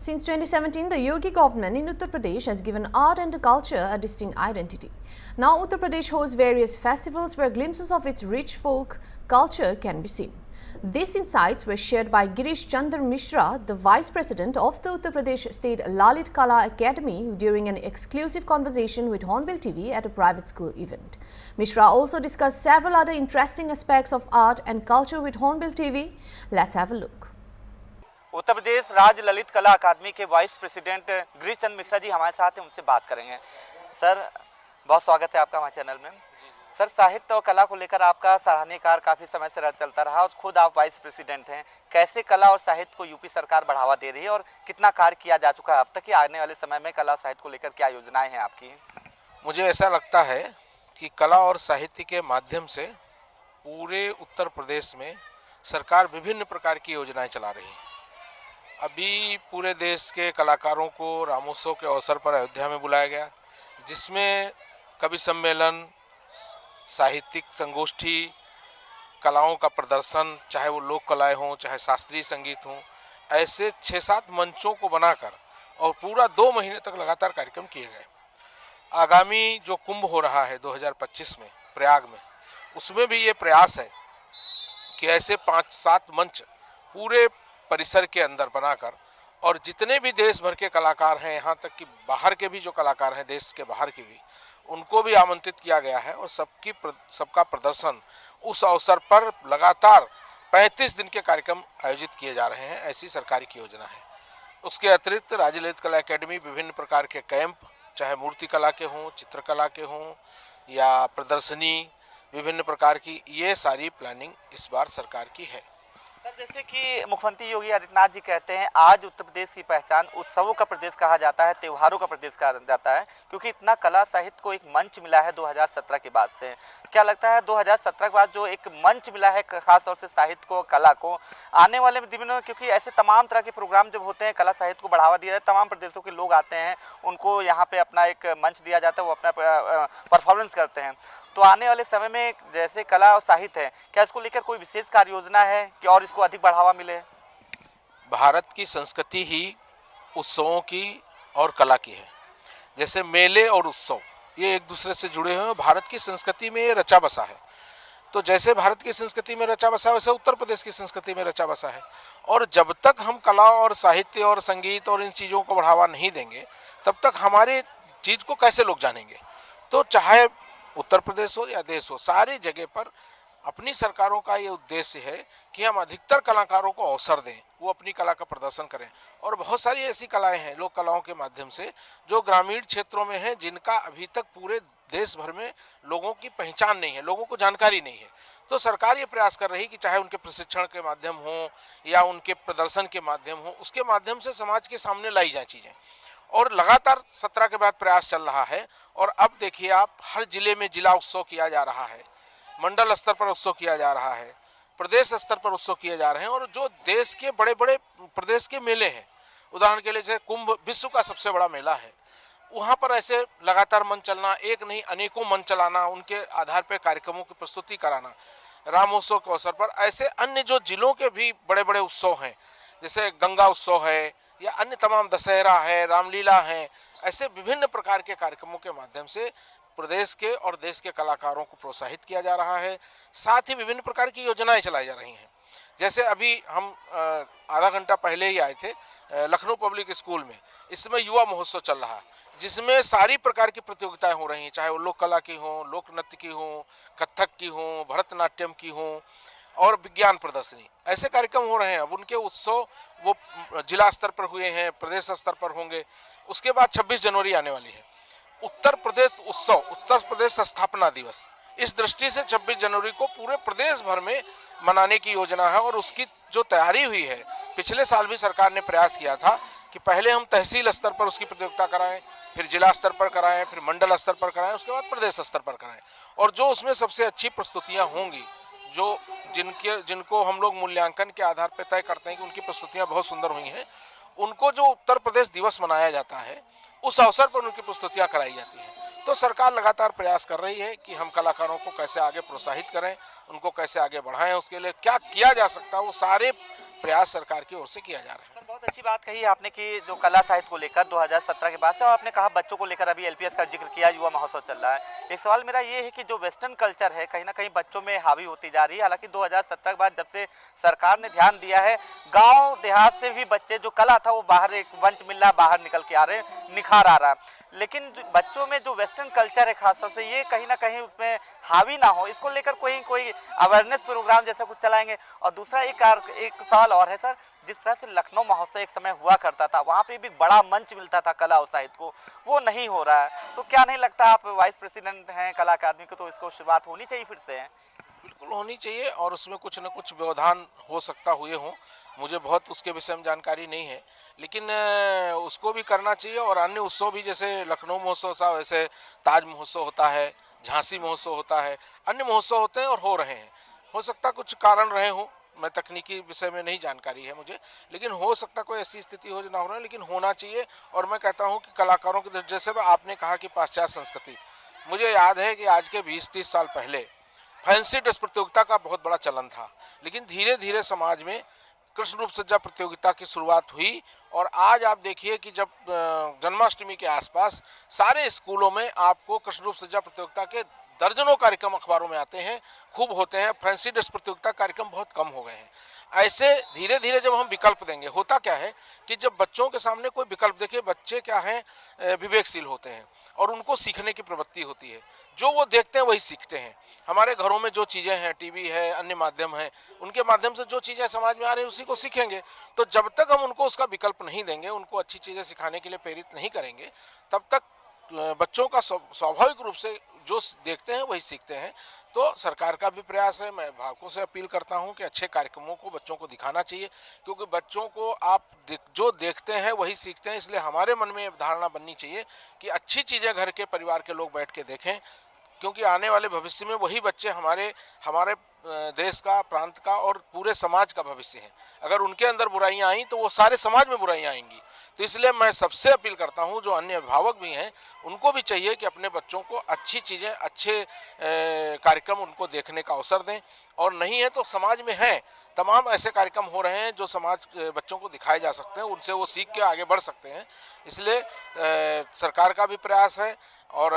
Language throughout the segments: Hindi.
Since 2017, the Yogi government in Uttar Pradesh has given art and culture a distinct identity. Now Uttar Pradesh hosts various festivals where glimpses of its rich folk culture can be seen. These insights were shared by Girish Chandra Mishra, the Vice President of the Uttar Pradesh State Lalit Kala Academy, during an exclusive conversation with Hornbill TV at a private school event. Mishra also discussed several other interesting aspects of art and culture with Hornbill TV. Let's have a look. Uttar Pradesh राज्य ललित कला अकादमी के वाइस प्रेसिडेंट गिरीश चंद्र मिश्रा जी हमारे साथ हैं, उनसे बात करेंगे। सर, बहुत स्वागत है आपका हमारे चैनल में। सर, साहित्य और कला को लेकर आपका सराहनीय कार्य काफ़ी समय से चलता रहा और खुद आप वाइस प्रेसिडेंट हैं। कैसे कला और साहित्य को यूपी सरकार बढ़ावा दे रही है और कितना कार्य किया जा चुका है अब तक, कि आने वाले समय में कला और साहित्य को लेकर क्या योजनाएँ हैं आपकी? मुझे ऐसा लगता है कि कला और साहित्य के माध्यम से पूरे उत्तर प्रदेश में सरकार विभिन्न प्रकार की योजनाएं चला रही है। अभी पूरे देश के कलाकारों को रामोत्सव के अवसर पर अयोध्या में बुलाया गया, जिसमें कवि सम्मेलन, साहित्यिक संगोष्ठी, कलाओं का प्रदर्शन, चाहे वो लोक कलाएँ हों चाहे शास्त्रीय संगीत हों, ऐसे 6-7 मंचों को बनाकर और पूरा 2 महीने तक लगातार कार्यक्रम किए गए। आगामी जो कुंभ हो रहा है 2025 में प्रयाग में, उसमें भी ये प्रयास है कि ऐसे 5-7 मंच पूरे परिसर के अंदर बनाकर, और जितने भी देश भर के कलाकार हैं, यहाँ तक कि बाहर के भी जो कलाकार हैं, देश के बाहर के भी, उनको भी आमंत्रित किया गया है और सबका प्रदर्शन उस अवसर पर लगातार 35 दिन के कार्यक्रम आयोजित किए जा रहे हैं। ऐसी सरकार की योजना है। उसके अतिरिक्त राज्य ललित कला अकेडमी विभिन्न प्रकार के कैंप, चाहे मूर्ति कला के हों, चित्रकला के हों या प्रदर्शनी, विभिन्न प्रकार की, ये सारी प्लानिंग इस बार सरकार की है। सर, जैसे कि मुख्यमंत्री योगी आदित्यनाथ जी कहते हैं, आज उत्तर प्रदेश की पहचान उत्सवों का प्रदेश कहा जाता है, त्योहारों का प्रदेश कहा जाता है, क्योंकि इतना कला साहित्य को एक मंच मिला है 2017 के बाद से। क्या लगता है 2017 के बाद जो एक मंच मिला है खास तौर से साहित्य को, कला को, आने वाले दिनों में, क्योंकि ऐसे तमाम तरह के प्रोग्राम जब होते हैं, कला साहित्य को बढ़ावा दिया जाता है, तमाम प्रदेशों के लोग आते हैं, उनको यहाँ पे अपना एक मंच दिया जाता है, वो अपना परफॉर्मेंस करते हैं, तो आने वाले समय में जैसे कला और साहित्य है, क्या इसको लेकर कोई विशेष कार्य योजना है कि और इसको अधिक बढ़ावा मिले? भारत की संस्कृति ही उत्सवों की और कला की है। जैसे मेले और उत्सव ये एक दूसरे से जुड़े हुए हैं। भारत की संस्कृति में ये रचा बसा है। तो जैसे भारत की संस्कृति में रचा बसा, वैसे उत्तर प्रदेश की संस्कृति में रचा बसा है। और जब तक हम कला और साहित्य और संगीत और इन चीज़ों को बढ़ावा नहीं देंगे, तब तक हमारे चीज़ को कैसे लोग जानेंगे? तो चाहे उत्तर प्रदेश हो या देश हो, सारी जगह पर अपनी सरकारों का ये उद्देश्य है कि हम अधिकतर कलाकारों को अवसर दें, वो अपनी कला का प्रदर्शन करें। और बहुत सारी ऐसी कलाएं हैं लोक कलाओं के माध्यम से जो ग्रामीण क्षेत्रों में हैं, जिनका अभी तक पूरे देश भर में लोगों की पहचान नहीं है, लोगों को जानकारी नहीं है। तो सरकार ये प्रयास कर रही है कि चाहे उनके प्रशिक्षण के माध्यम हो या उनके प्रदर्शन के माध्यम हो, उसके माध्यम से समाज के सामने लाई जाए चीज़ें। और लगातार 17 के बाद प्रयास चल रहा है। और अब देखिए आप, हर जिले में जिला उत्सव किया जा रहा है, मंडल स्तर पर उत्सव किया जा रहा है, प्रदेश स्तर पर उत्सव किए जा रहे हैं। और जो देश के बड़े बड़े प्रदेश के मेले हैं, उदाहरण के लिए जैसे कुंभ विश्व का सबसे बड़ा मेला है, वहाँ पर ऐसे लगातार मंच चलना, एक नहीं अनेकों मंच चलाना, उनके आधार पर कार्यक्रमों की प्रस्तुति कराना, रामोत्सव के अवसर पर ऐसे अन्य जो जिलों के भी बड़े बड़े उत्सव हैं, जैसे गंगा उत्सव है या अन्य तमाम, दशहरा है, रामलीला है, ऐसे विभिन्न प्रकार के कार्यक्रमों के माध्यम से प्रदेश के और देश के कलाकारों को प्रोत्साहित किया जा रहा है। साथ ही विभिन्न प्रकार की योजनाएं चलाई जा रही हैं। जैसे अभी हम आधा घंटा पहले ही आए थे लखनऊ पब्लिक स्कूल में, इसमें युवा महोत्सव चल रहा है, जिसमें सारी प्रकार की प्रतियोगिताएं हो रही हैं, चाहे वो लोक कला की हों, लोक नृत्य की हों, कथक की हों, भरतनाट्यम की हों और विज्ञान प्रदर्शनी, ऐसे कार्यक्रम हो रहे हैं। अब उनके उत्सव वो जिला स्तर पर हुए हैं, प्रदेश स्तर पर होंगे। उसके बाद 26 जनवरी आने वाली है, उत्तर प्रदेश उत्सव, उत्तर प्रदेश स्थापना दिवस। इस दृष्टि से 26 जनवरी को पूरे प्रदेश भर में मनाने की योजना है। और उसकी जो तैयारी हुई है, पिछले साल भी सरकार ने प्रयास किया था कि पहले हम तहसील स्तर पर उसकी प्रतियोगिता कराएं, फिर जिला स्तर पर कराएं, फिर मंडल स्तर पर कराएं, उसके बाद प्रदेश स्तर पर कराएं। और जो उसमें सबसे अच्छी प्रस्तुतियाँ होंगी, जो जिनको हम लोग मूल्यांकन के आधार पर तय करते हैं कि उनकी प्रस्तुतियाँ बहुत सुंदर हुई हैं, उनको जो उत्तर प्रदेश दिवस मनाया जाता है, उस अवसर पर उनकी प्रस्तुतियाँ कराई जाती हैं। तो सरकार लगातार प्रयास कर रही है कि हम कलाकारों को कैसे आगे प्रोत्साहित करें, उनको कैसे आगे बढ़ाएं, उसके लिए क्या किया जा सकता है, वो सारे प्रयास सरकार की ओर से किया जा रहा है। सर, बहुत अच्छी बात कही आपने कि जो कला साहित्य को लेकर 2017 के बाद से, और आपने कहा बच्चों को लेकर अभी एलपीएस का जिक्र किया, युवा महोत्सव चल रहा है। एक सवाल मेरा ये है कि जो वेस्टर्न कल्चर है कहीं ना कहीं बच्चों में हावी होती जा रही है। हालांकि 2017 के बाद जब से सरकार ने ध्यान दिया है, गांव देहात से भी बच्चे, जो कला था वो बाहर एक मंच मिल रहा, बाहर निकल के आ रहे हैं, निखार आ रहा है। लेकिन बच्चों में जो वेस्टर्न कल्चर है खासतौर से, ये कहीं ना कहीं उसमें हावी ना हो, इसको लेकर कोई अवेयरनेस प्रोग्राम जैसा कुछ चलाएंगे। और दूसरा एक सवाल और है सर, जिस तरह से लखनऊ महोत्सव एक समय हुआ करता था, वहाँ पे भी बड़ा मंच मिलता था कला और साहित्य को, वो नहीं हो रहा है। तो क्या नहीं लगता, आप वाइस प्रेसिडेंट हैं कला अकादमी को, तो इसको शुरुआत होनी चाहिए फिर से? बिल्कुल होनी चाहिए, और उसमें कुछ न कुछ व्यवधान हो सकता हुए हों, मुझे बहुत उसके विषय में जानकारी नहीं है, लेकिन उसको भी करना चाहिए। और अन्य उत्सव भी, जैसे लखनऊ महोत्सव था, वैसे ताज महोत्सव होता है, झांसी महोत्सव होता है, अन्य महोत्सव होते हैं और हो रहे हैं। हो सकता कुछ कारण रहे हों, मैं तकनीकी विषय में नहीं जानकारी है मुझे, लेकिन हो सकता कोई ऐसी स्थिति हो जो ना हो रहा है, लेकिन होना चाहिए। और मैं कहता हूँ कि कलाकारों के, जैसे आपने कहा कि पाश्चात्य संस्कृति, मुझे याद है कि आज के 20-30 साल पहले फैंसी ड्रेस प्रतियोगिता का बहुत बड़ा चलन था, लेकिन धीरे धीरे समाज में कृष्ण रूप सज्जा प्रतियोगिता की शुरुआत हुई। और आज आप देखिए कि जब जन्माष्टमी के आसपास सारे स्कूलों में आपको कृष्ण रूप सज्जा प्रतियोगिता के दर्जनों कार्यक्रम अखबारों में आते हैं, खूब होते हैं। फैंसी ड्रेस प्रतियोगिता कार्यक्रम बहुत कम हो गए हैं। ऐसे धीरे धीरे जब हम विकल्प देंगे, होता क्या है कि जब बच्चों के सामने कोई विकल्प, देखिए बच्चे क्या हैं, विवेकशील होते हैं और उनको सीखने की प्रवृत्ति होती है। जो वो देखते हैं वही सीखते हैं। हमारे घरों में जो चीज़ें हैं, टीवी है, अन्य माध्यम है, उनके माध्यम से जो चीज़ें समाज में आ रही हैं उसी को सीखेंगे। तो जब तक हम उनको उसका विकल्प नहीं देंगे, उनको अच्छी चीज़ें सिखाने के लिए प्रेरित नहीं करेंगे, तब तक बच्चों का स्वाभाविक रूप से जो देखते हैं वही सीखते हैं। तो सरकार का भी प्रयास है, मैं अभिभावकों से अपील करता हूं कि अच्छे कार्यक्रमों को बच्चों को दिखाना चाहिए, क्योंकि बच्चों को आप जो देखते हैं वही सीखते हैं। इसलिए हमारे मन में धारणा बननी चाहिए कि अच्छी चीज़ें घर के परिवार के लोग बैठ के देखें, क्योंकि आने वाले भविष्य में वही बच्चे हमारे देश का, प्रांत का और पूरे समाज का भविष्य है। अगर उनके अंदर बुराइयां आई तो वो सारे समाज में बुराइयां आएंगी। तो इसलिए मैं सबसे अपील करता हूं, जो अन्य अभिभावक भी हैं, उनको भी चाहिए कि अपने बच्चों को अच्छी चीज़ें, अच्छे कार्यक्रम उनको देखने का अवसर दें। और नहीं है तो समाज में हैं तमाम ऐसे कार्यक्रम हो रहे हैं जो समाज बच्चों को दिखाए जा सकते हैं, उनसे वो सीख के आगे बढ़ सकते हैं। इसलिए सरकार का भी प्रयास है, और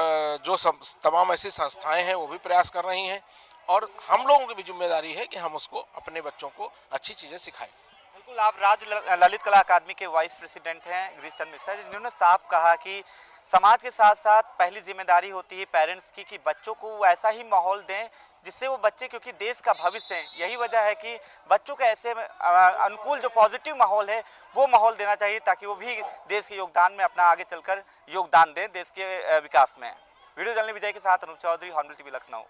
जो तमाम ऐसी संस्थाएं हैं वो भी प्रयास कर रही हैं, और हम लोगों की भी जिम्मेदारी है कि हम उसको, अपने बच्चों को अच्छी चीज़ें सिखाएं। बिल्कुल, आप राज्य ललित कला अकादमी के वाइस प्रेसिडेंट हैं गिरीश चंद्र मिश्रा, जिन्होंने साफ कहा कि समाज के साथ साथ पहली जिम्मेदारी होती है पेरेंट्स की कि बच्चों को वो ऐसा ही माहौल दें जिससे वो बच्चे, क्योंकि देश का भविष्य है, यही वजह है कि बच्चों के ऐसे अनुकूल जो पॉजिटिव माहौल है वो माहौल देना चाहिए, ताकि वो भी देश के योगदान में अपना आगे चलकर योगदान दें देश के विकास में। वीडियो जर्नलिस्ट विजय के साथ अनूप चौधरी, हॉर्नबिल टीवी, लखनऊ।